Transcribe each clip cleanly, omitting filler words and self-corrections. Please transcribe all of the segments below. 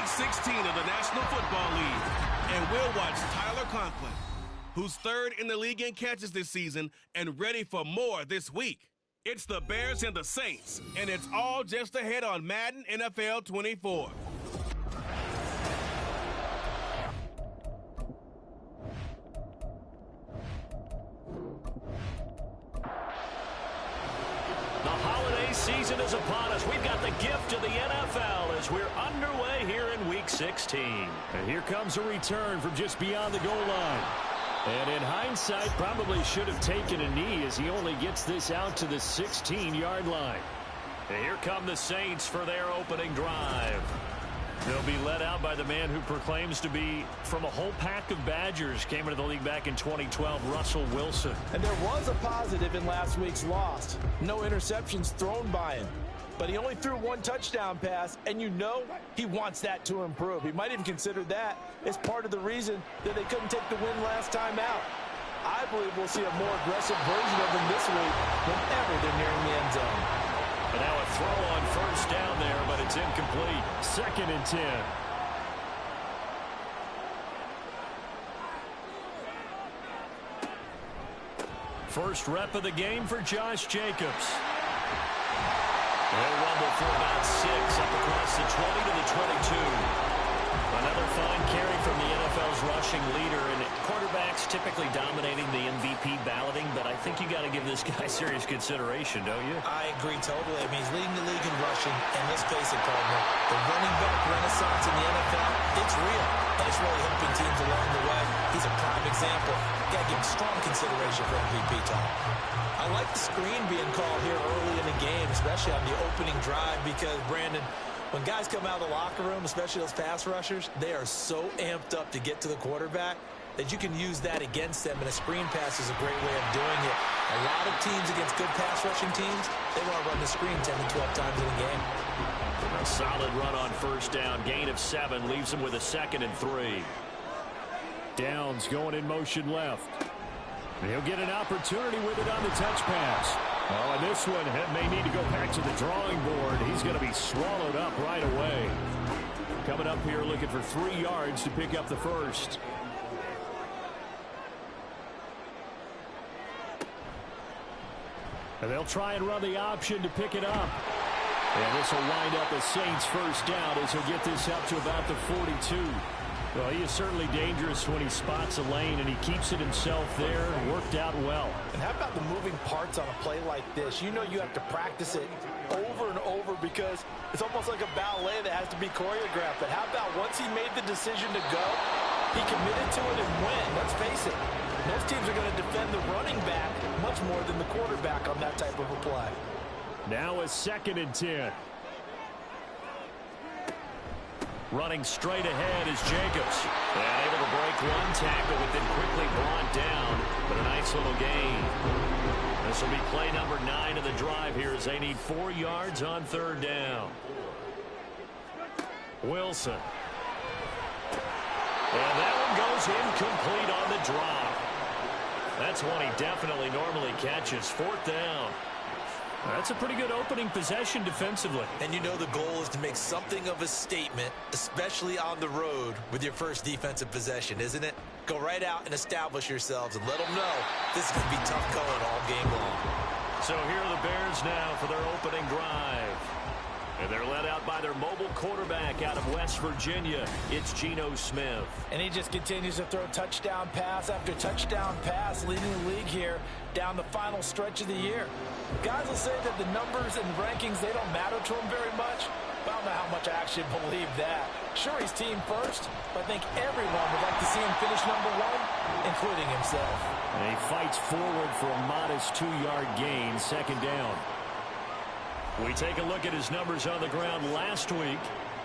Week 16 of the National Football League. And we'll watch Tyler Conklin, who's third in the league in catches this season and ready for more this week. It's the Bears and the Saints, and it's all just ahead on Madden NFL 24. The holiday season is upon us. We've got the gift of the NFL as we're underway here in Week 16. And here comes a return from just beyond the goal line. And in hindsight, probably should have taken a knee as he only gets this out to the 16-yard line. And here come the Saints for their opening drive. They'll be led out by the man who proclaims to be from a whole pack of Badgers. Came into the league back in 2012, Russell Wilson. And there was a positive in last week's loss. No interceptions thrown by him. But he only threw one touchdown pass, and you know he wants that to improve. He might even consider that as part of the reason that they couldn't take the win last time out. I believe we'll see a more aggressive version of him this week whenever they're nearing the end zone. And now a throw on first down there, but it's incomplete. 2nd and 10. First rep of the game for Josh Jacobs. They'll rumble for about 6 up across the 20 to the 22. Another fine carry from the NFL's rushing leader, and quarterbacks typically dominating the MVP balloting, but I think you got to give this guy serious consideration, don't you? I agree totally. I mean, he's leading the league in rushing, and let's face it, partner, the running back renaissance in the NFL, it's real, and it's really helping teams along the way. He's a prime example. Got to give him strong consideration for MVP time. I like the screen being called here early in the game, especially on the opening drive, because, Brandon, when guys come out of the locker room, especially those pass rushers, they are so amped up to get to the quarterback that you can use that against them, and a screen pass is a great way of doing it. A lot of teams against good pass rushing teams, they want to run the screen 10 to 12 times in a game. A solid run on first down. Gain of 7 leaves him with a 2nd and 3. Downs going in motion left. He'll get an opportunity with it on the touch pass. Oh, and this one may need to go back to the drawing board. He's going to be swallowed up right away. Coming up here looking for 3 yards to pick up the first. And they'll try and run the option to pick it up. And this will wind up a Saints first down as he'll get this up to about the 42. Well, he is certainly dangerous when he spots a lane, and he keeps it himself there. Worked out well. And how about the moving parts on a play like this? You know you have to practice it over and over because it's almost like a ballet that has to be choreographed. But how about once he made the decision to go, he committed to it and went. Let's face it, most teams are going to defend the running back much more than the quarterback on that type of a play. Now a 2nd and 10. Running straight ahead is Jacobs. And able to break one tackle, but then quickly brought down. But a nice little gain. This will be play number 9 of the drive here as they need 4 yards on 3rd down. Wilson. And that one goes incomplete on the drop. That's one he definitely normally catches. 4th down. That's a pretty good opening possession defensively. And you know the goal is to make something of a statement, especially on the road with your first defensive possession, isn't it? Go right out and establish yourselves and let them know this is going to be tough going all game long. So here are the Bears now for their opening drive. And they're led out by their mobile quarterback out of West Virginia. It's Geno Smith. And he just continues to throw touchdown pass after touchdown pass, leading the league here down the final stretch of the year. Guys will say that the numbers and rankings, they don't matter to him very much. But I don't know how much I actually believe that. Sure, he's team first, but I think everyone would like to see him finish number 1, including himself. And he fights forward for a modest 2-yard gain, 2nd down. We take a look at his numbers on the ground last week.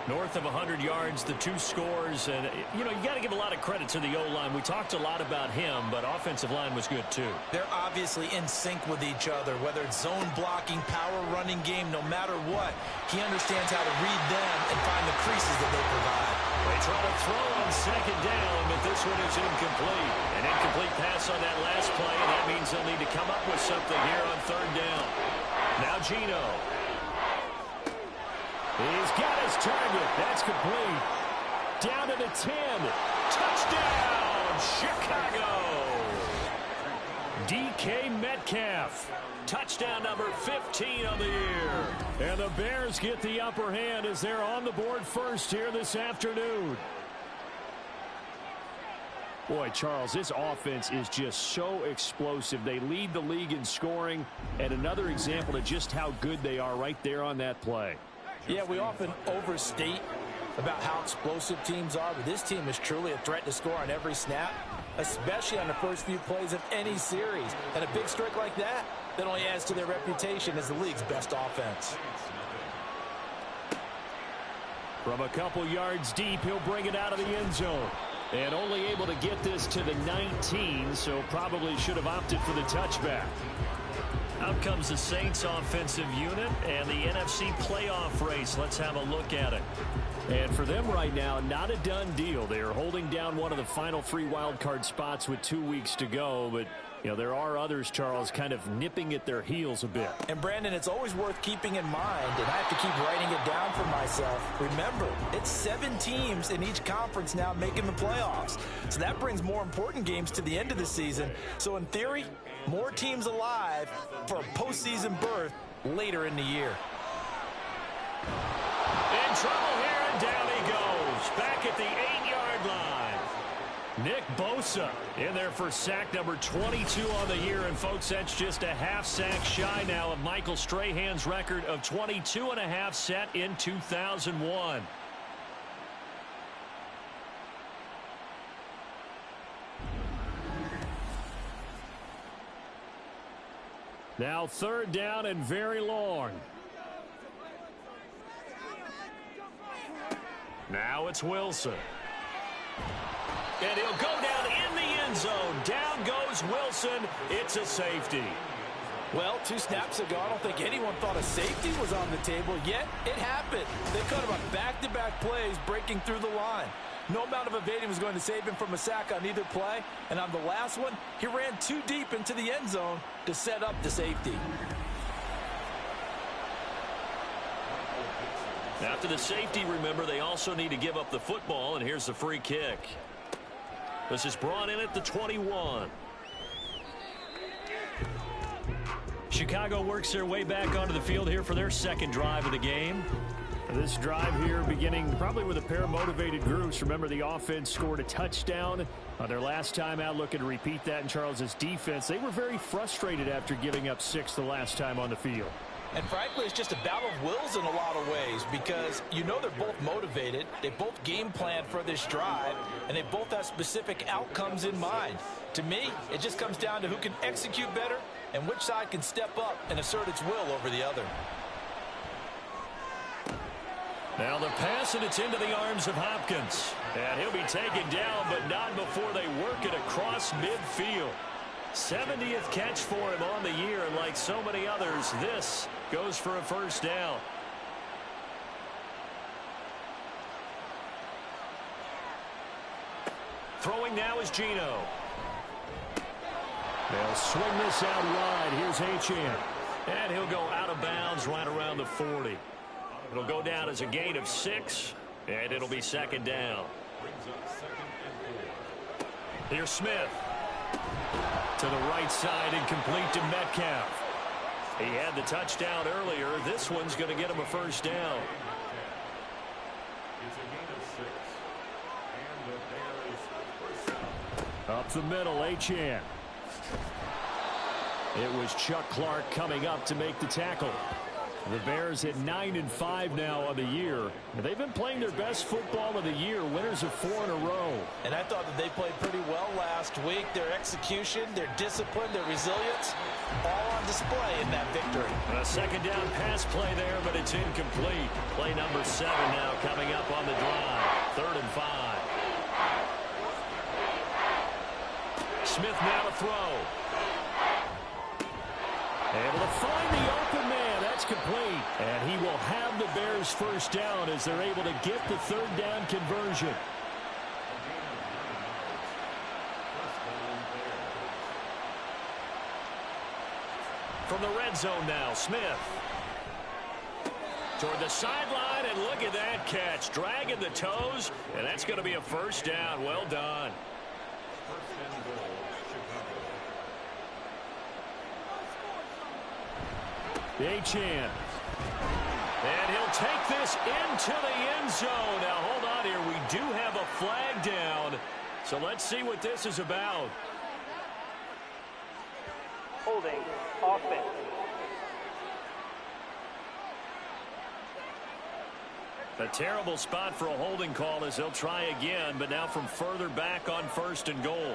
North of 100 yards, the 2 scores. And, you know, you got to give a lot of credit to the O-line. We talked a lot about him, but offensive line was good, too. They're obviously in sync with each other, whether it's zone blocking, power running game, no matter what. He understands how to read them and find the creases that they provide. They try to throw on 2nd down, but this one is incomplete. An incomplete pass on that last play, and that means they'll need to come up with something here on 3rd down. Now Geno. He's got his target. That's complete. down to the 10. Touchdown, Chicago. DK Metcalf. Touchdown number 15 on the year. And the Bears get the upper hand as they're on the board first here this afternoon. Boy, Charles, this offense is just so explosive. They lead the league in scoring, and another example of just how good they are right there on that play. Yeah, we often overstate about how explosive teams are, but this team is truly a threat to score on every snap, especially on the first few plays of any series. And a big streak like that only adds to their reputation as the league's best offense. From a couple yards deep, he'll bring it out of the end zone. And only able to get this to the 19, so probably should have opted for the touchback. Out comes the Saints offensive unit and the NFC playoff race. Let's have a look at it. And for them right now, not a done deal. They are holding down one of the final 3 wild card spots with 2 weeks to go, but you know, there are others, Charles, kind of nipping at their heels a bit. And, Brandon, it's always worth keeping in mind, and I have to keep writing it down for myself. Remember, it's 7 teams in each conference now making the playoffs. So that brings more important games to the end of the season. So, in theory, more teams alive for a postseason berth later in the year. In trouble here, and down he goes. Back at the 8-yard line. Nick Bosa in there for sack number 22 on the year. And, folks, that's just a half sack shy now of Michael Strahan's record of 22.5 set in 2001. Now 3rd down and very long. Now it's Wilson. And he'll go down in the end zone. Down goes Wilson. It's a safety. Well, 2 snaps ago, I don't think anyone thought a safety was on the table, yet it happened. They cut him on back-to-back plays breaking through the line. No amount of evading was going to save him from a sack on either play. And on the last one, he ran too deep into the end zone to set up the safety. After the safety, remember, they also need to give up the football, and here's the free kick. This is brought in at the 21. Chicago works their way back onto the field here for their 2nd drive of the game. This drive here beginning probably with a pair of motivated groups. Remember, the offense scored a touchdown on their last time out. Looking to repeat that in Charles's defense. They were very frustrated after giving up 6 the last time on the field. And frankly, it's just a battle of wills in a lot of ways because you know they're both motivated. They both game plan for this drive, and they both have specific outcomes in mind. To me, it just comes down to who can execute better and which side can step up and assert its will over the other. Now the pass, and it's into the arms of Hopkins. And he'll be taken down, but not before they work it across midfield. 70th catch for him on the year, and like so many others, this goes for a 1st down. Throwing now is Geno. They'll swing this out wide. Here's Achane. And he'll go out of bounds right around the 40. It'll go down as a gain of 6, and it'll be 2nd down. Here's Smith. To the right side and complete to Metcalf. He had the touchdown earlier. This one's going to get him a 1st down. Up the middle, Achane. It was Chuck Clark coming up to make the tackle. The Bears at 9-5 now on the year. They've been playing their best football of the year, winners of 4 in a row. And I thought that they played pretty well last week. Their execution, their discipline, their resilience, all on display in that victory. A 2nd down pass play there, but it's incomplete. Play number 7 now coming up on the drive. 3rd and 5. Smith now to throw. Able to find the open man. That's complete. And he will have the Bears' 1st down as they're able to get the 3rd down conversion. From the red zone now, Smith. Toward the sideline, and look at that catch. Dragging the toes, and that's going to be a first down. Well done. Achane. And he'll take this into the end zone. Now, hold on here. We do have a flag down. So let's see what this is about. Holding offense. A terrible spot for a holding call as they'll try again, but now from further back on 1st and goal.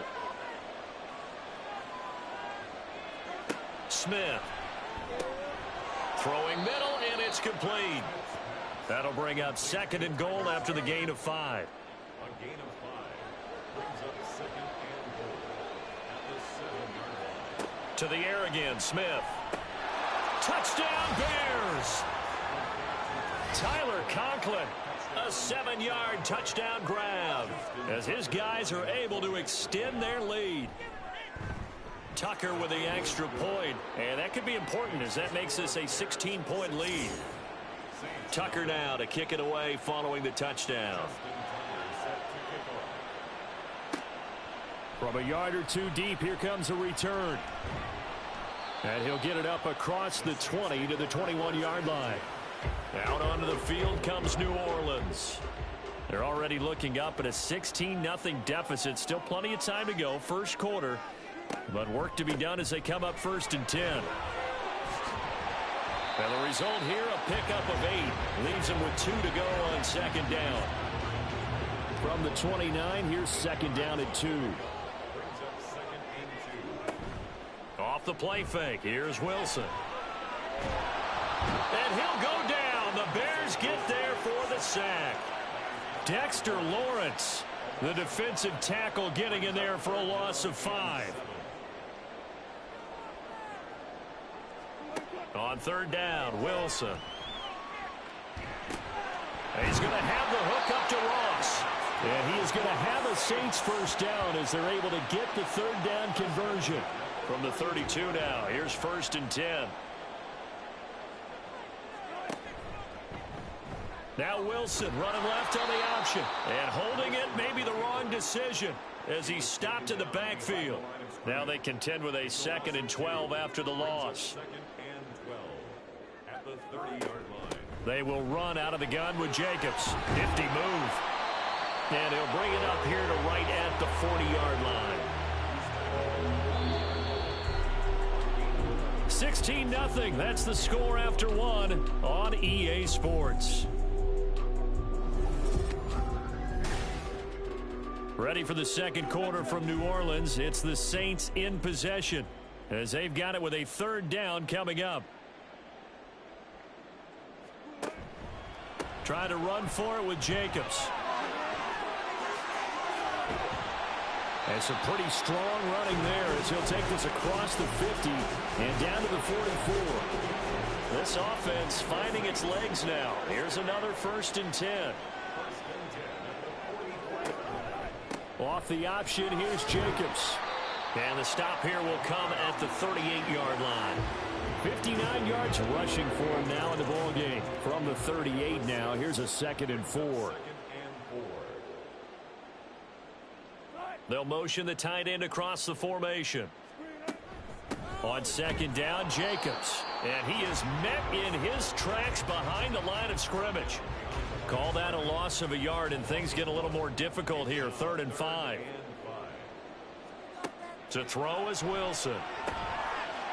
Smith. Throwing middle, and it's complete. That'll bring up 2nd and goal after the gain of 5. A gain of 5 brings up 2nd and goal at the 7-yard line. To the air again, Smith. Touchdown, Bears! Tyler Conklin, a 7-yard touchdown grab as his guys are able to extend their lead. Tucker with the extra point, and that could be important as that makes this a 16-point lead. Tucker now to kick it away following the touchdown. From a yard or two deep, here comes a return. And he'll get it up across the 20 to the 21-yard line. Out onto the field comes New Orleans. They're already looking up at a 16-0 deficit. Still plenty of time to go, first quarter. But work to be done as they come up 1st and 10. And the result here, a pickup of 8. Leaves them with 2 to go on 2nd down. From the 29, here's 2nd down at 2. Off the play fake, here's Wilson. And he'll go down. The Bears get there for the sack. Dexter Lawrence, the defensive tackle, getting in there for a loss of 5. On 3rd down, Wilson. And he's going to have the hook up to Ross. And he is going to have a Saints first down as they're able to get the 3rd down conversion. From the 32 now, here's 1st and 10. Now Wilson running left on the option. And holding it may be the wrong decision as he stopped in the backfield. Now they contend with a 2nd and 12 after the loss. 2nd and 12 at the 30-yard line. They will run out of the gun with Jacobs. Nifty move. And he'll bring it up here to right at the 40-yard line. 16-0. That's the score after 1 on EA Sports. Ready for the 2nd quarter from New Orleans. It's the Saints in possession as they've got it with a 3rd down coming up. Trying to run for it with Jacobs. And some pretty strong running there as he'll take this across the 50 and down to the 44. This offense finding its legs now. Here's another 1st and 10. Off the option, here's Jacobs. And the stop here will come at the 38-yard line. 59 yards rushing for him now in the ball game. From the 38 now, here's a 2nd and 4. They'll motion the tight end across the formation. On 2nd down, Jacobs. And he is met in his tracks behind the line of scrimmage. Call that a loss of a yard, and things get a little more difficult here. 3rd and 5. To throw is Wilson.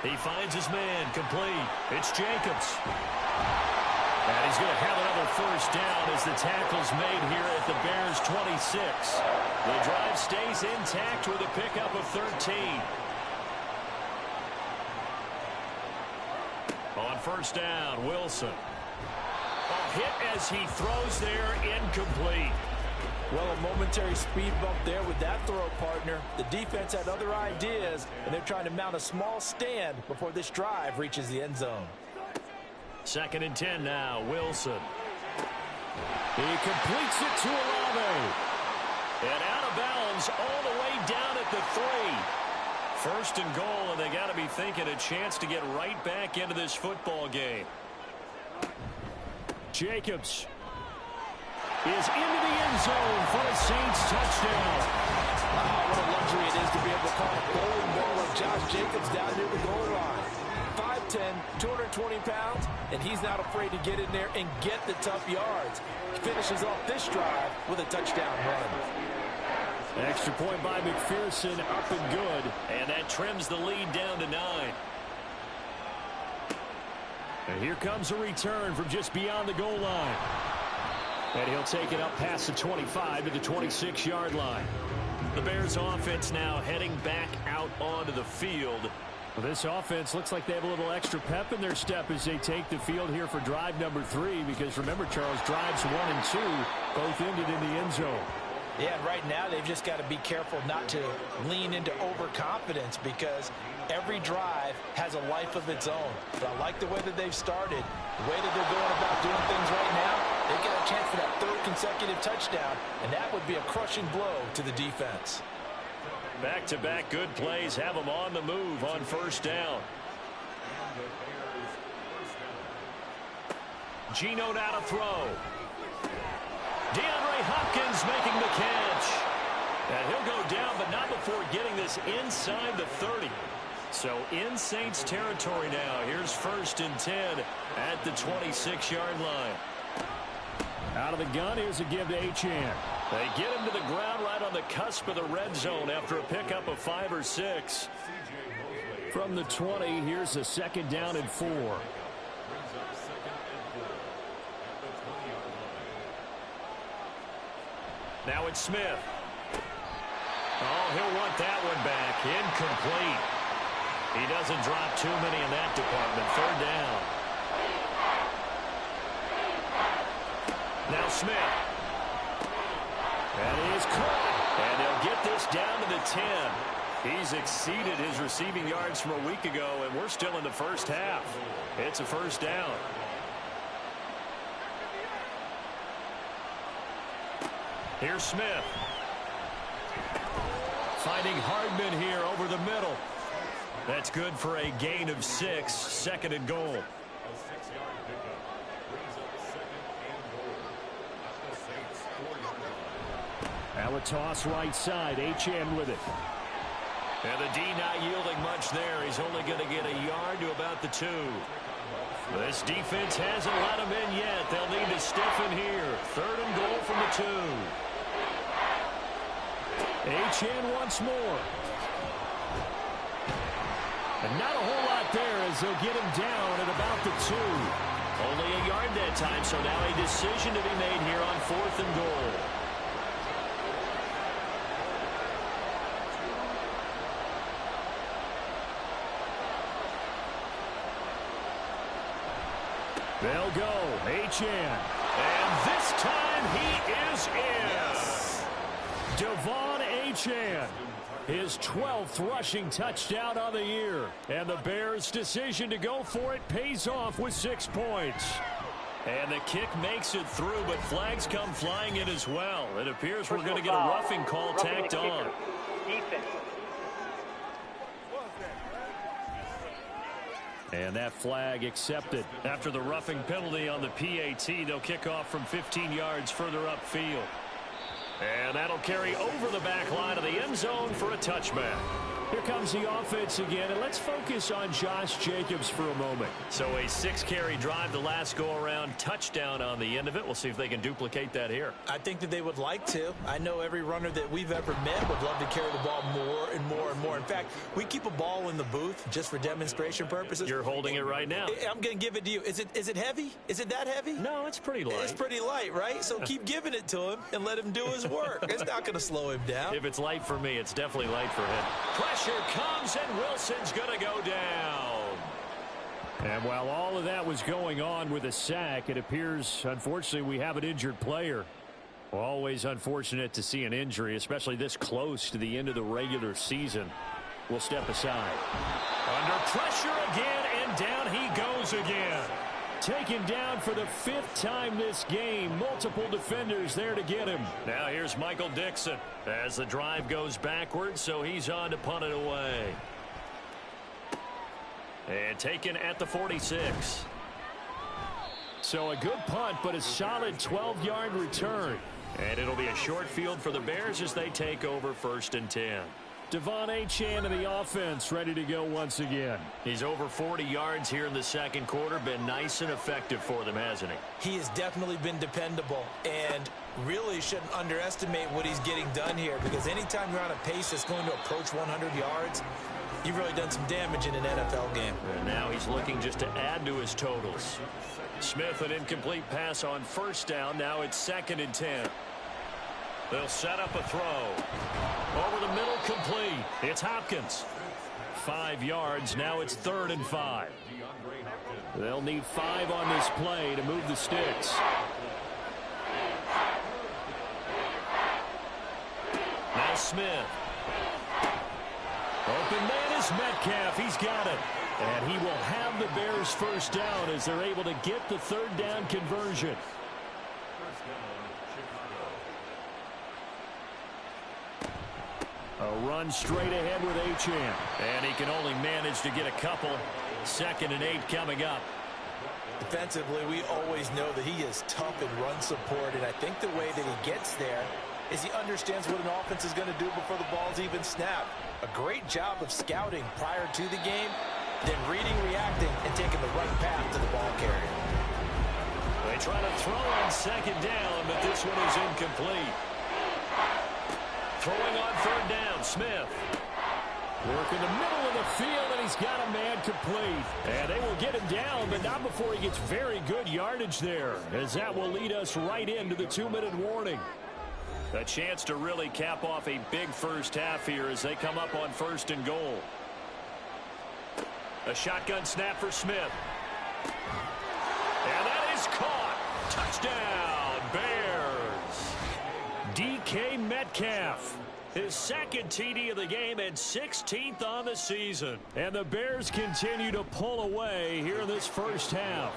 He finds his man, complete. It's Jacobs. And he's going to have another first down as the tackle's made here at the Bears' 26. The drive stays intact with a pickup of 13. On 1st down, Wilson. A hit as he throws there, incomplete. Well, a momentary speed bump there with that throw, partner. The defense had other ideas, and they're trying to mount a small stand before this drive reaches the end zone. 2nd and 10 now, Wilson. He completes it to Olave. And out of bounds all the way down at the 3. 1st and goal, and they got to be thinking a chance to get right back into this football game. Jacobs is into the end zone for a Saints touchdown. What a luxury it is to be able to call a bowling ball like Josh Jacobs down near the goal line. 5'10", 220 pounds, and he's not afraid to get in there and get the tough yards. He finishes off this drive with a touchdown run. Extra point by McPherson, up and good. And that trims the lead down to 9. And here comes a return from just beyond the goal line. And he'll take it up past the 25 to the 26-yard line. The Bears offense now heading back out onto the field. Well, this offense looks like they have a little extra pep in their step as they take the field here for drive number 3. Because remember, Charles, drives 1 and 2 both ended in the end zone. Yeah, and right now they've just got to be careful not to lean into overconfidence because every drive has a life of its own. But I like the way that they've started, the way that they're going about doing things right now. They've got a chance for that 3rd consecutive touchdown, and that would be a crushing blow to the defense. Back-to-back good plays have them on the move on 1st down. Geno now to throw. DeAndre Hopkins making the catch. And he'll go down, but not before getting this inside the 30. So in Saints territory now. Here's 1st and 10 at the 26-yard line. Out of the gun, here's a give to Achane. They get him to the ground right on the cusp of the red zone after a pickup of 5 or 6. From the 20, here's a 2nd down and 4. Now it's Smith. Oh, he'll want that one back. Incomplete. He doesn't drop too many in that department. 3rd down. Now Smith. That is caught. And they'll get this down to the 10. He's exceeded his receiving yards from a week ago, and we're still in the first half. It's a 1st down. Here's Smith. Finding Hardman here over the middle. That's good for a gain of 6. 2nd and goal. Now a toss right side. Achane with it. And the D not yielding much there. He's only going to get a yard to about the 2. This defense hasn't let him in yet. They'll need to stiffen here. 3rd and goal from the 2. Achane once more. And not a whole lot there as they'll get him down at about the 2. Only a yard that time, so now a decision to be made here on 4th and goal. They'll go. Achane. And this time he is in. Yes. Devon Achane. His 12th rushing touchdown on the year. And the Bears' decision to go for it pays off with 6 points. And the kick makes it through, but flags come flying in as well. It appears we're going to get a roughing call tacked on. Defense. And that flag accepted. After the roughing penalty on the PAT, they'll kick off from 15 yards further upfield. And that'll carry over the back line of the end zone for a touchback. Here comes the offense again, and let's focus on Josh Jacobs for a moment. So a 6-carry drive the last go-around, touchdown on the end of it. We'll see if they can duplicate that here. I think that they would like to. I know every runner that we've ever met would love to carry the ball more and more and more. In fact, we keep a ball in the booth just for demonstration purposes. You're holding it right now. I'm going to give it to you. Is it heavy? Is it that heavy? No, it's pretty light. It's pretty light, right? So keep giving it to him and let him do his work. It's not going to slow him down. If it's light for me, it's definitely light for him. Pressure comes, and Wilson's going to go down. And while all of that was going on with a sack, it appears, unfortunately, we have an injured player. Always unfortunate to see an injury, especially this close to the end of the regular season. We'll step aside. Under pressure again, and down he goes again. Taken down for the 5th time this game. Multiple defenders there to get him. Now here's Michael Dixon as the drive goes backwards, so he's on to punt it away. And taken at the 46. So a good punt, but a solid 12-yard return. And it'll be a short field for the Bears as they take over 1st and 10. Devon Achane in the offense, ready to go once again. He's over 40 yards here in the second quarter. Been nice and effective for them, hasn't he? He has definitely been dependable, and really shouldn't underestimate what he's getting done here, because anytime you're on a pace that's going to approach 100 yards, you've really done some damage in an NFL game. And now he's looking just to add to his totals. Smith, an incomplete pass on 1st down. Now it's 2nd and 10. They'll set up a throw. Over the middle, complete. It's Hopkins. 5 yards. Now it's 3rd and 5. They'll need 5 on this play to move the sticks. Now Smith. Open man is Metcalf. He's got it. And he will have the Bears 1st down as they're able to get the 3rd down conversion. A run straight ahead with Achane. And he can only manage to get a couple. 2nd and 8 coming up. Defensively, we always know that he is tough in run support, and I think the way that he gets there is he understands what an offense is going to do before the ball's even snapped. A great job of scouting prior to the game, then reading, reacting, and taking the right path to the ball carrier. They try to throw on 2nd down, but this one is incomplete. Throwing on 3rd down, Smith. Work in the middle of the field, and he's got a man complete. And they will get him down, but not before he gets very good yardage there, as that will lead us right into the 2-minute warning. A chance to really cap off a big first half here as they come up on 1st and goal. A shotgun snap for Smith. And that is caught. Touchdown, Bears. DK Metcalf. His 2nd TD of the game and 16th on the season. And the Bears continue to pull away here in this 1st half.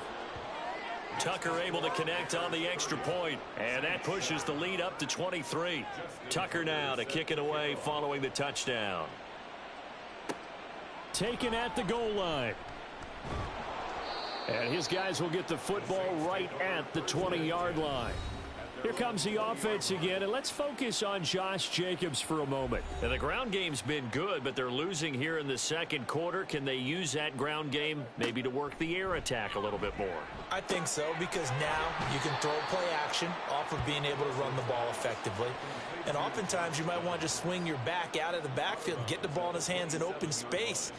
Tucker able to connect on the extra point, and that pushes the lead up to 23. Tucker now to kick it away following the touchdown. Taken at the goal line. And his guys will get the football right at the 20-yard line. Here comes the offense again, and let's focus on Josh Jacobs for a moment. Now, the ground game's been good, but they're losing here in the second quarter. Can they use that ground game maybe to work the air attack a little bit more? I think so, because now you can throw play action off of being able to run the ball effectively. And oftentimes you might want to just swing your back out of the backfield and get the ball in his hands in open space.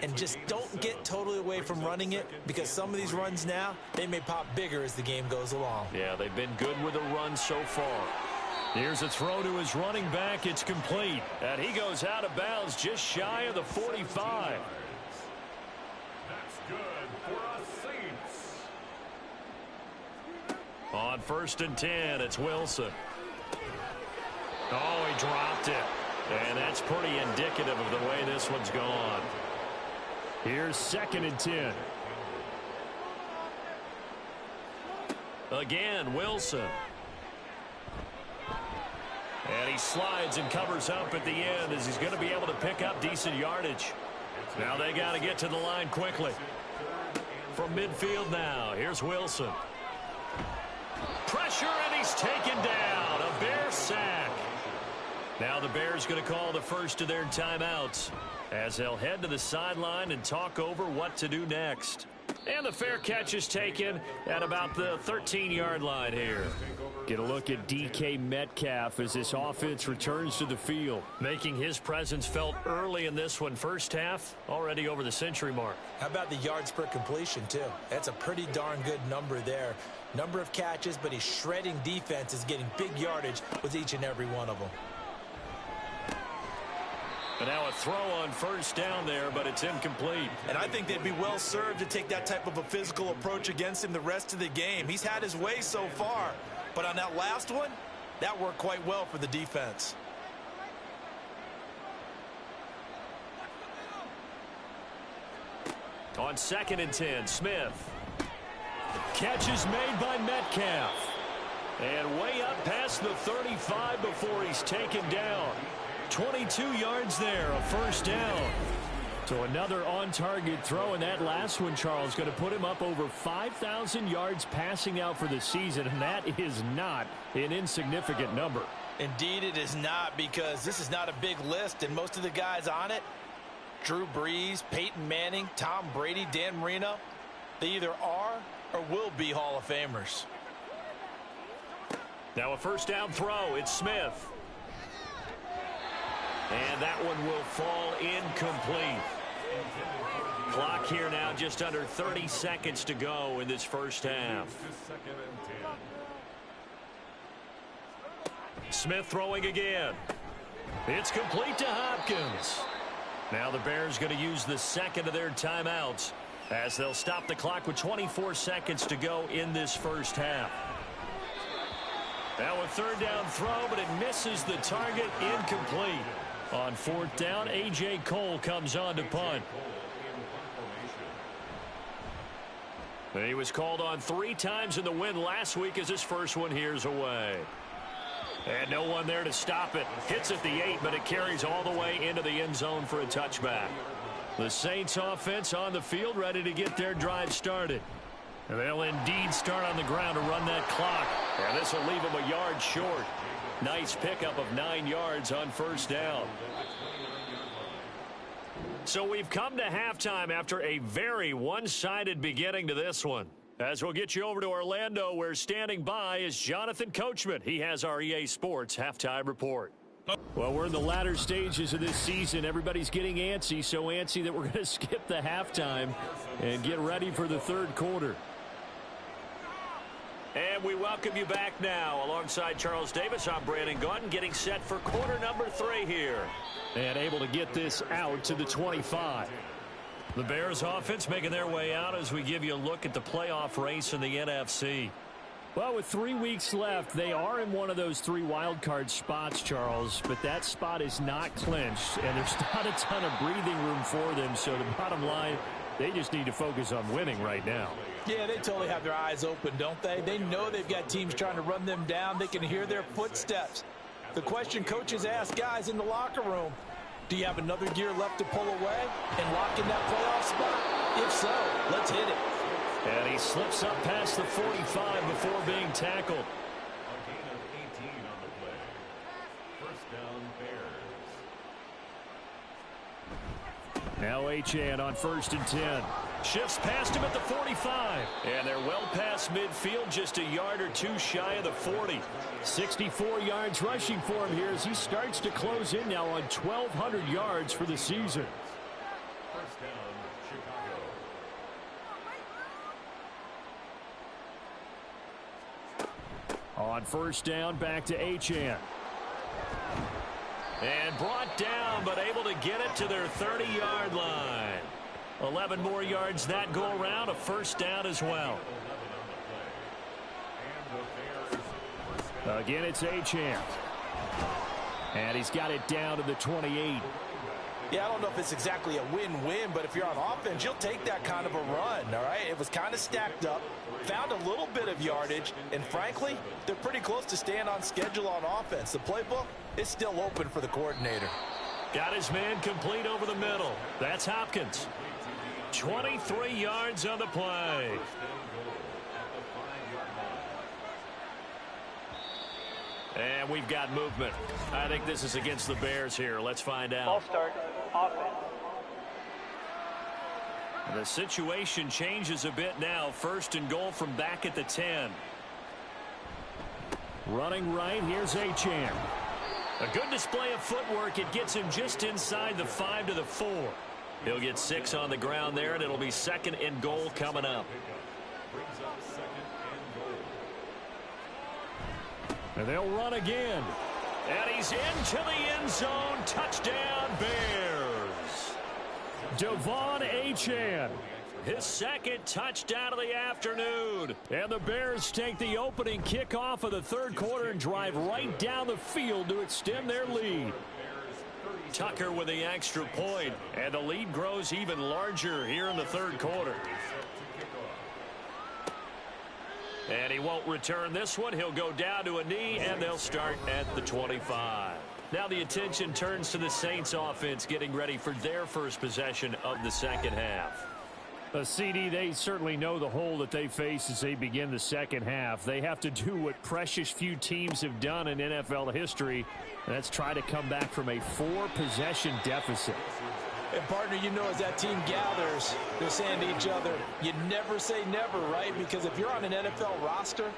And just don't get totally away from running it, because some of these runs now, they may pop bigger as the game goes along. Yeah, they've been good with a run so far. Here's a throw to his running back. It's complete. And he goes out of bounds just shy of the 45. That's good for a Saints. On 1st and 10, it's Wilson. Oh, he dropped it. And that's pretty indicative of the way this one's gone. Here's 2nd and 10. Again, Wilson. And he slides and covers up at the end as he's going to be able to pick up decent yardage. Now they got to get to the line quickly. From midfield now, here's Wilson. Pressure, and he's taken down. A Bear sack. Now the Bears going to call the first of their timeouts as they'll head to the sideline and talk over what to do next. And the fair catch is taken at about the 13-yard line here. Get a look at DK Metcalf as this offense returns to the field. Making his presence felt early in this one. First half, already over the century mark. How about the yards per completion, too? That's a pretty darn good number there. Number of catches, but he's shredding defenses, getting big yardage with each and every one of them. And now a throw on 1st down there, but it's incomplete. And I think they'd be well served to take that type of a physical approach against him the rest of the game. He's had his way so far, but on that last one, that worked quite well for the defense. On 2nd and 10, Smith. Catch is made by Metcalf. And way up past the 35 before he's taken down. 22 yards there, a 1st down. So another on-target throw, and that last one, Charles, going to put him up over 5,000 yards passing out for the season, and that is not an insignificant number. Indeed it is not, because this is not a big list, and most of the guys on it, Drew Brees, Peyton Manning, Tom Brady, Dan Marino, they either are or will be Hall of Famers. Now a first down throw. It's Smith. And that one will fall incomplete. Clock here now just under 30 seconds to go in this first half. Smith throwing again. It's complete to Hopkins. Now the Bears going to use the second of their timeouts as they'll stop the clock with 24 seconds to go in this first half. Now a third down throw, but it misses the target, incomplete. On fourth down, A.J. Cole comes on to punt. He was called on 3 times in the win last week as his first one here's away. And no one there to stop it. Hits at the 8, but it carries all the way into the end zone for a touchback. The Saints offense on the field, ready to get their drive started. And they'll indeed start on the ground to run that clock. And this will leave them a yard short. Nice pickup of 9 yards on first down. So we've come to halftime after a very one-sided beginning to this one. As we'll get you over to Orlando, where standing by is Jonathan Coachman. He has our EA Sports halftime report. Well, we're in the latter stages of this season. Everybody's getting antsy, so antsy that we're going to skip the halftime and get ready for the third quarter. And we welcome you back now. Alongside Charles Davis, I'm Brandon Gaudin, getting set for quarter number 3 here. And able to get this out to the 25. The Bears offense making their way out as we give you a look at the playoff race in the NFC. Well, with 3 weeks left, they are in one of those 3 wild card spots, Charles, but that spot is not clinched, and there's not a ton of breathing room for them, so the bottom line, they just need to focus on winning right now. Yeah, they totally have their eyes open, don't they? They know they've got teams trying to run them down. They can hear their footsteps. The question coaches ask guys in the locker room, do you have another gear left to pull away and lock in that playoff spot? If so, let's hit it. And he slips up past the 45 before being tackled. A gain of 18 on the play. First down, Bears. Now Achane on 1st and 10. Shifts past him at the 45. And they're well past midfield, just a yard or 2 shy of the 40. 64 yards rushing for him here as he starts to close in now on 1,200 yards for the season. First down, Chicago. On 1st down, back to Achane. And brought down, but able to get it to their 30-yard line. 11 more yards that go around, a first down as well. Again, it's Achane. And he's got it down to the 28. Yeah, I don't know if it's exactly a win-win, but if you're on offense, you'll take that kind of a run, all right? It was kind of stacked up, found a little bit of yardage, and frankly, they're pretty close to staying on schedule on offense. The playbook is still open for the coordinator. Got his man complete over the middle. That's Hopkins. 23 yards on the play. And we've got movement. I think this is against the Bears here. Let's find out. Ball start, offense. The situation changes a bit now. 1st and goal from back at the 10. Running right, here's Achane. A good display of footwork. It gets him just inside the 5 to the 4. He'll get 6 on the ground there, and it'll be 2nd and goal coming up. And they'll run again. And he's into the end zone. Touchdown, Bears. Devon Achane. His 2nd touchdown of the afternoon. And the Bears take the opening kickoff of the 3rd quarter and drive right down the field to extend their lead. Tucker with the extra point, and the lead grows even larger here in the 3rd quarter. And he won't return this one. He'll go down to a knee, and they'll start at the 25. Now the attention turns to the Saints offense getting ready for their first possession of the second half. CD, they certainly know the hole that they face as they begin the second half. They have to do what precious few teams have done in NFL history. That's try to come back from a 4-possession deficit. And, partner, you know, as that team gathers, they're saying to each other, you never say never, right? Because if you're on an NFL roster,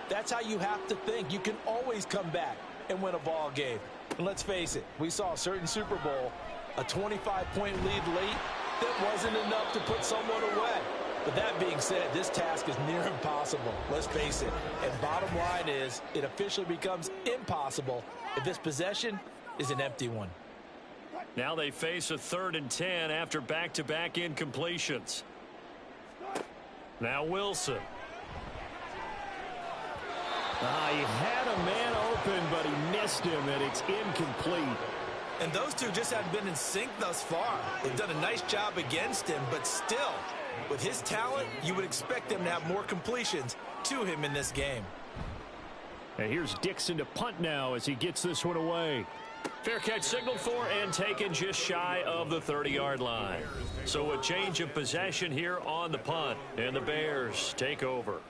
that's how you have to think. You can always come back and win a ball game. And let's face it, we saw a certain Super Bowl, a 25-point lead late, that wasn't enough to put someone away. But that being said, this task is near impossible. Let's face it. And bottom line is, it officially becomes impossible if this possession is an empty one. Now they face a 3rd and 10 after back-to-back incompletions. Now Wilson. He had a man open, but he missed him, and it's incomplete. And those two just haven't been in sync thus far. They've done a nice job against him, but still, with his talent, you would expect them to have more completions to him in this game. And here's Dixon to punt now as he gets this one away. Fair catch signaled for and taken just shy of the 30-yard line. So a change of possession here on the punt, and the Bears take over.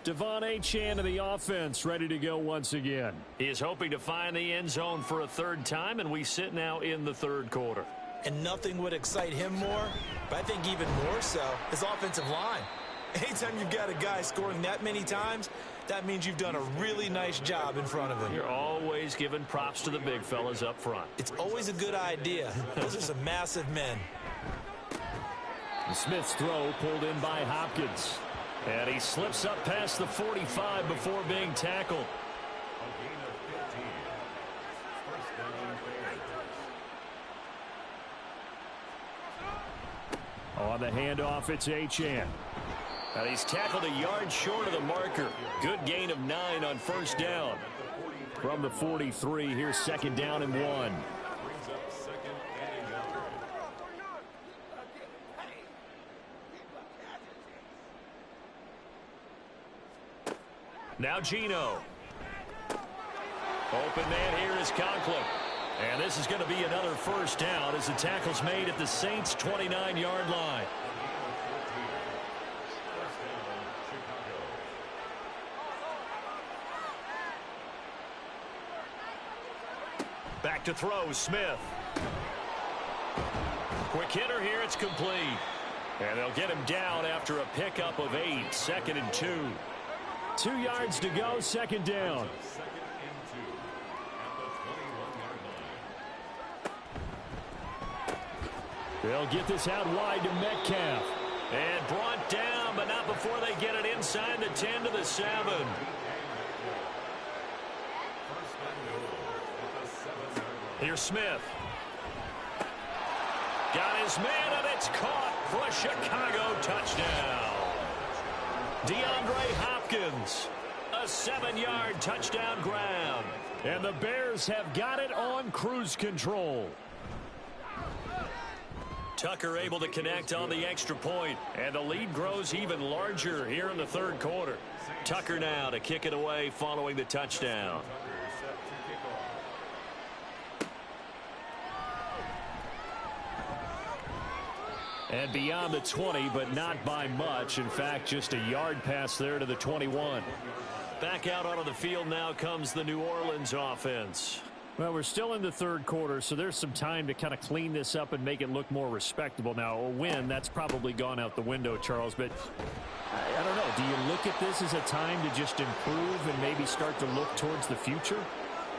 Devon Achane of the offense ready to go once again. He is hoping to find the end zone for a 3rd time, and we sit now in the 3rd quarter. And nothing would excite him more, but I think even more so, his offensive line. Anytime you've got a guy scoring that many times, that means you've done a really nice job in front of him. You're always giving props to the big fellas up front. It's always a good idea. Those are some massive men. Smith's throw pulled in by Hopkins. And he slips up past the 45 before being tackled. On the handoff, it's Achane. And he's tackled a yard short of the marker. Good gain of 9 on 1st down. From the 43, here's 2nd down and 1. Now Geno. Open man here is Conklin. And this is going to be another 1st down as the tackle's made at the Saints' 29-yard line. Back to throw, Smith. Quick hitter here, it's complete. And they'll get him down after a pickup of 8, 2nd and 2. 2 yards to go, 2nd down. They'll get this out wide to Metcalf. And brought down, but not before they get it inside the 10 to the 7. Here's Smith. Got his man, and it's caught for a Chicago touchdown. DeAndre Hopkins, a 7-yard touchdown grab. And the Bears have got it on cruise control. Tucker able to connect on the extra point, and the lead grows even larger here in the 3rd quarter. Tucker now to kick it away following the touchdown. And beyond the 20, but not by much. In fact, just a yard pass there to the 21. Back out onto the field now comes the New Orleans offense. Well, we're still in the 3rd quarter, so there's some time to kind of clean this up and make it look more respectable. Now, a win, that's probably gone out the window, Charles, but I don't know. Do you look at this as a time to just improve and maybe start to look towards the future?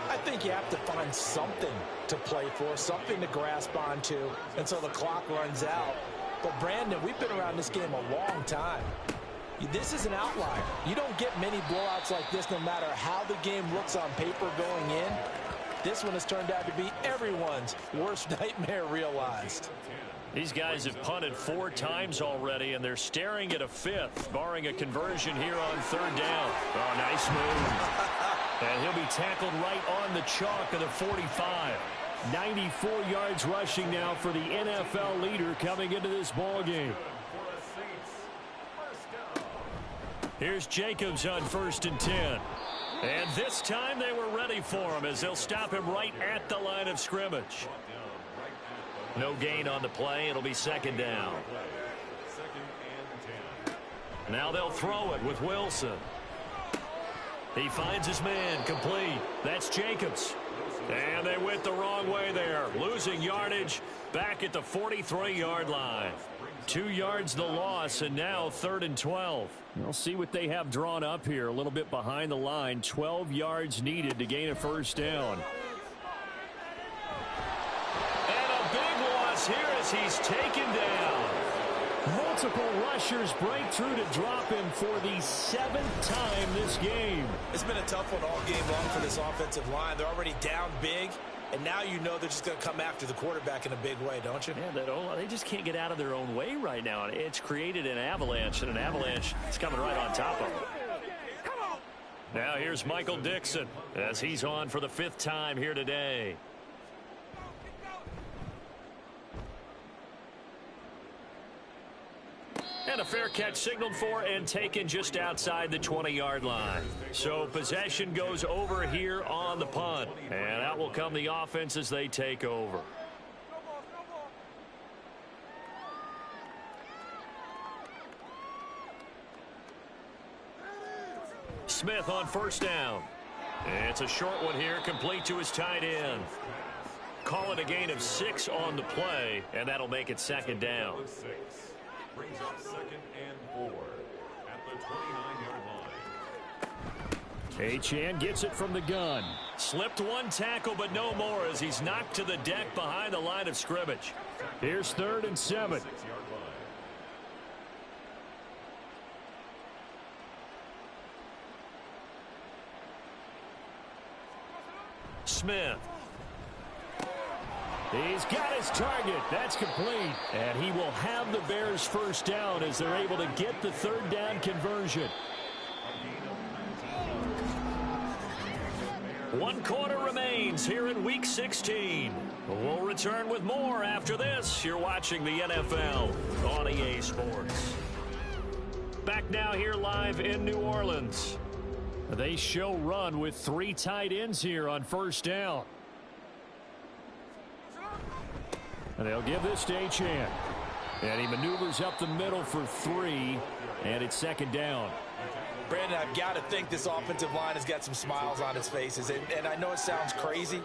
I think you have to find something to play for, something to grasp onto until the clock runs out. But, Brandon, we've been around this game a long time. This is an outlier. You don't get many blowouts like this no matter how the game looks on paper going in. This one has turned out to be everyone's worst nightmare realized. These guys have punted 4 times already, and they're staring at a 5th, barring a conversion here on 3rd down. Oh, nice move. And he'll be tackled right on the chalk of the 45. 94 yards rushing now for the NFL leader coming into this ball game. Here's Jacobs on 1st and 10. And this time they were ready for him as they'll stop him right at the line of scrimmage. No gain on the play. It'll be second down. Now they'll throw it with Wilson. He finds his man, complete. That's Jacobs. And they went the wrong way there, losing yardage back at the 43-yard line. 2 yards the loss, and now 3rd and 12. We'll see what they have drawn up here, a little bit behind the line. 12 yards needed to gain a first down. And a big loss here as he's taken down. Multiple rushers break through to drop him for the 7th time this game. It's been a tough one all game long for this offensive line. They're already down big, and now you know they're just going to come after the quarterback in a big way, don't you? Yeah, they just can't get out of their own way right now. It's created an avalanche, and an avalanche is coming right on top of them. Now here's Michael Dixon as he's on for the 5th time here today. And a fair catch signaled for and taken just outside the 20-yard line. So possession goes over here on the punt. And out will come the offense as they take over. Smith on first down. It's a short one here, complete to his tight end. Call it a gain of 6 on the play, and that'll make it second down. Brings up 2nd and 4 at the 29-yard line. Achane gets it from the gun. Slipped one tackle, but no more as he's knocked to the deck behind the line of scrimmage. Here's 3rd and 7. Smith. He's got his target. That's complete. And he will have the Bears first down as they're able to get the 3rd down conversion. 1 quarter remains here in Week 16. We'll return with more after this. You're watching the NFL on EA Sports. Back now here live in New Orleans. They show run with 3 tight ends here on first down. And they'll give this to Achane. And he maneuvers up the middle for 3. And it's second down. Brandon, I've got to think this offensive line has got some smiles on its faces. And I know it sounds crazy,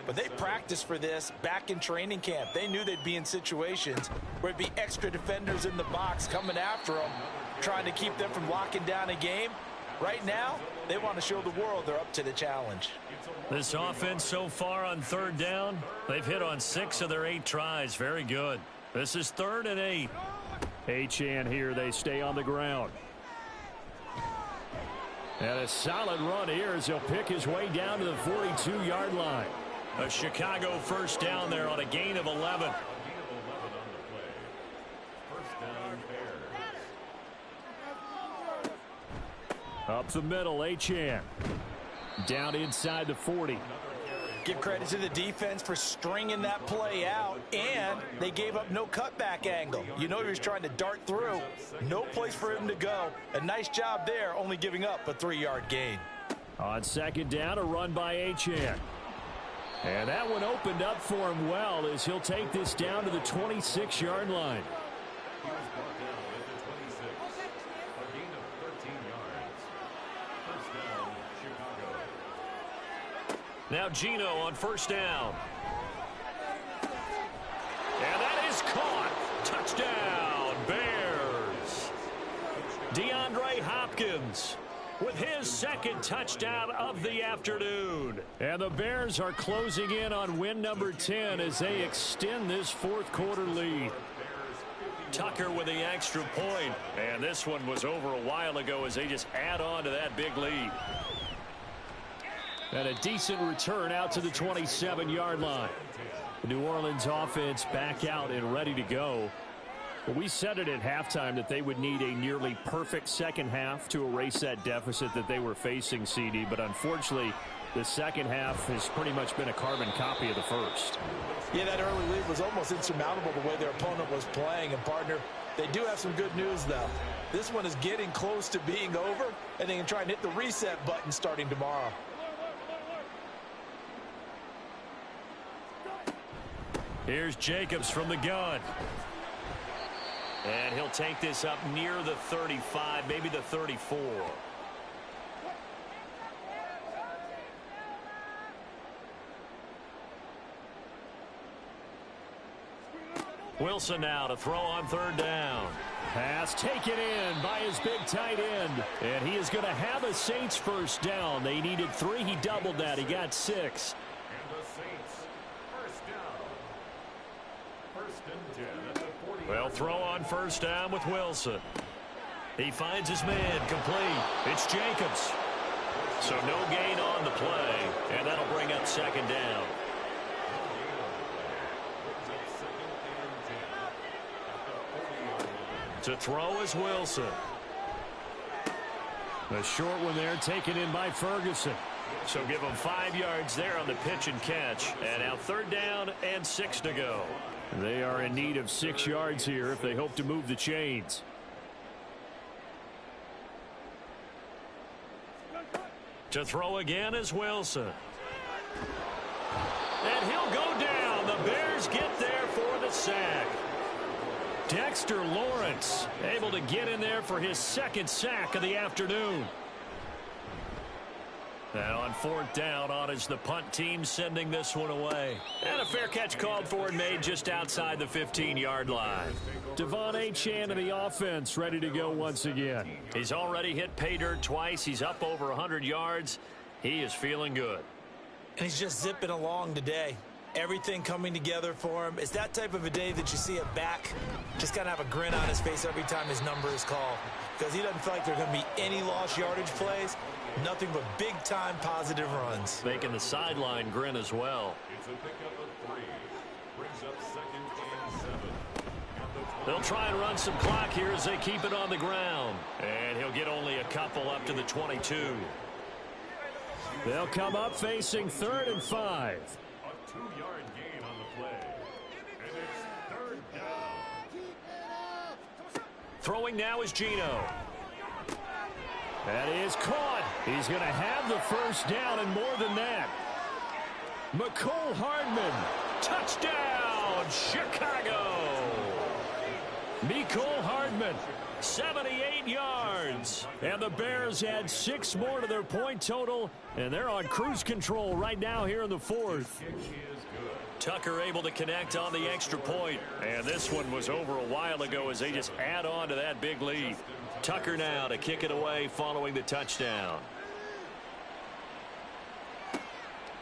but they practiced for this back in training camp. They knew they'd be in situations where it'd be extra defenders in the box coming after them, trying to keep them from locking down a game. Right now, they want to show the world they're up to the challenge. This offense so far on 3rd down, they've hit on 6 of their 8 tries. Very good. This is 3rd and 8. Achane here. They stay on the ground. And a solid run here as he'll pick his way down to the 42-yard line. A Chicago first down there on a gain of 11. Up the middle, Achane. Down inside the 40. Give credit to the defense for stringing that play out, and they gave up no cutback angle. You know he was trying to dart through. No place for him to go. A nice job there, only giving up a 3-yard gain. On second down, a run by Achane. And that one opened up for him well as he'll take this down to the 26-yard line. He was brought down at the 26. A gain of 13 yards. First down, Chicago. Now Geno on first down. And that is caught. Touchdown, Bears. DeAndre Hopkins with his 2nd touchdown of the afternoon. And the Bears are closing in on win number 10 as they extend this 4th quarter lead. Tucker with the extra point. And this one was over a while ago as they just add on to that big lead. And a decent return out to the 27-yard line. The New Orleans offense back out and ready to go. But we said it at halftime that they would need a nearly perfect second half to erase that deficit that they were facing, CD. But unfortunately, the second half has pretty much been a carbon copy of the first. Yeah, that early lead was almost insurmountable the way their opponent was playing. And, partner, They do have some good news, though. This one is getting close to being over, and they can try and hit the reset button starting tomorrow. Here's Jacobs from the gun. And he'll take this up near the 35, maybe the 34. Wilson now to throw on third down. Pass taken in by his big tight end. And he is going to have a Saints first down. They needed 3. He doubled that. He got 6. And the Saints first down. First and 10 at the 40. Well, throw on first down with Wilson. He finds his man complete. It's Jacobs. So no gain on the play, and that'll bring up second down. To throw is Wilson. A short one there taken in by Ferguson. So give him 5 yards there on the pitch and catch. And now third down and 6 to go. They are in need of 6 yards here if they hope to move the chains. To throw again is Wilson. And he'll go down. The Bears get there for the sack. Dexter Lawrence able to get in there for his second sack of the afternoon. And on fourth down, on is the punt team sending this one away. And a fair catch called for and made just outside the 15-yard line. Devon Achane in the offense ready to go once again. He's already hit pay dirt twice. He's up over 100 yards. He is feeling good. And he's just zipping along today. Everything coming together for him. It's that type of a day that you see a back just kind of have a grin on his face every time his number is called. Because he doesn't feel like there are going to be any lost yardage plays. Nothing but big-time positive runs. Making the sideline grin as well. It's a pickup of 3. Brings up second and 7. They'll try and run some clock here as they keep it on the ground. And he'll get only a couple up to the 22. They'll come up facing 3rd and 5. A 2-yard gain on the play. And it's third down. Throwing now is Geno. That is caught. He's going to have the first down and more than that. Mecole Hardman. Touchdown, Chicago. Mecole Hardman, 78 yards. And the Bears add 6 more to their point total, and they're on cruise control right now here in the 4th. Tucker able to connect on the extra point. And this one was over a while ago as they just add on to that big lead. Tucker now to kick it away following the touchdown.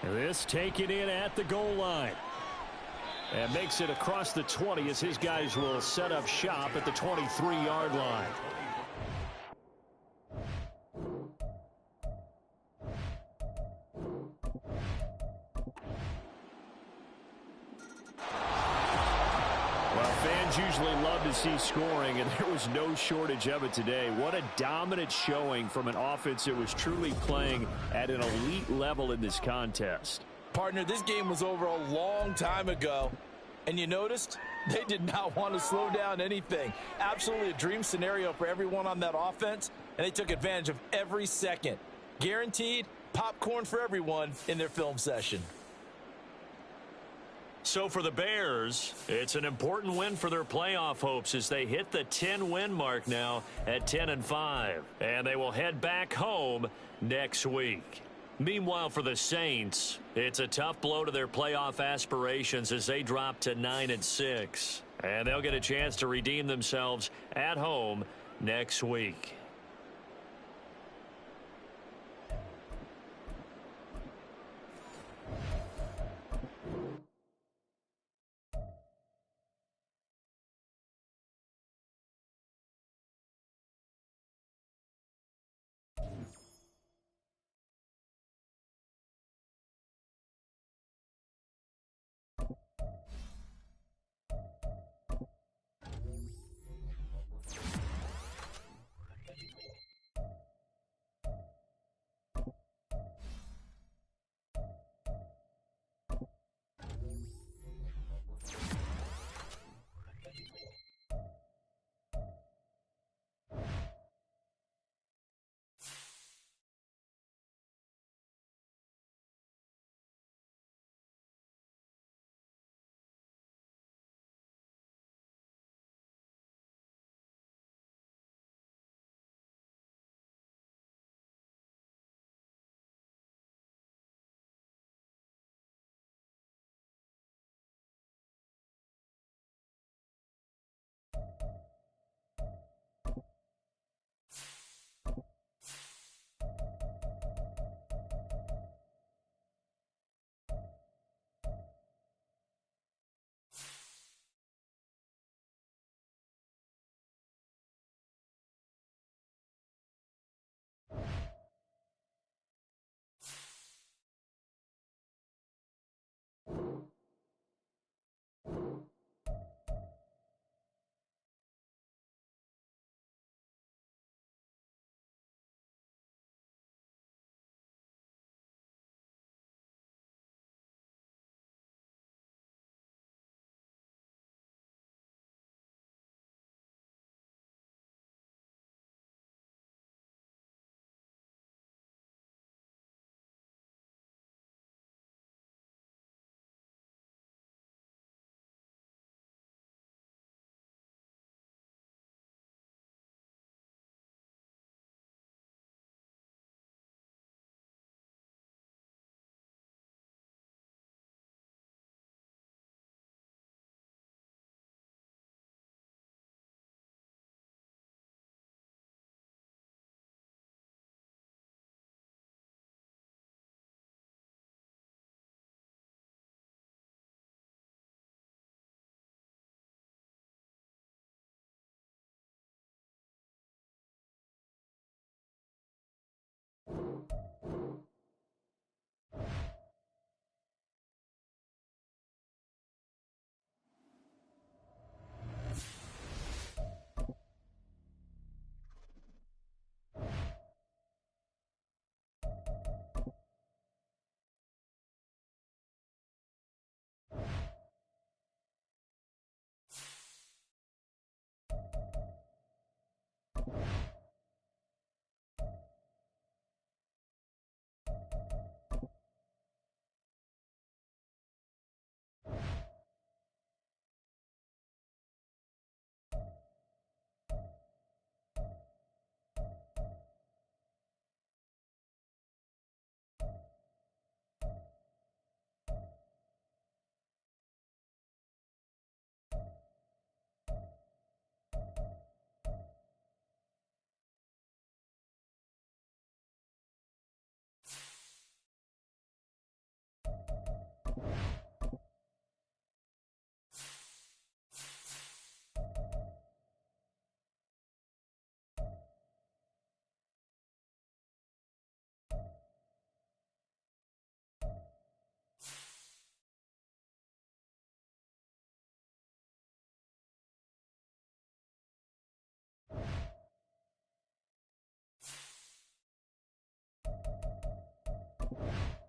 This taken in at the goal line. And makes it across the 20 as his guys will set up shop at the 23-yard line. Usually love to see scoring, and there was no shortage of it today. What a dominant showing from an offense that was truly playing at an elite level in this contest. Partner, this game was over a long time ago, and you noticed they did not want to slow down anything. Absolutely a dream scenario for everyone on that offense, and they took advantage of every second. Guaranteed popcorn for everyone in their film session. So for the Bears, it's an important win for their playoff hopes as they hit the 10-win mark now at 10-5. And they will head back home next week. Meanwhile, for the Saints, it's a tough blow to their playoff aspirations as they drop to 9-6. And they'll get a chance to redeem themselves at home next week. Bye.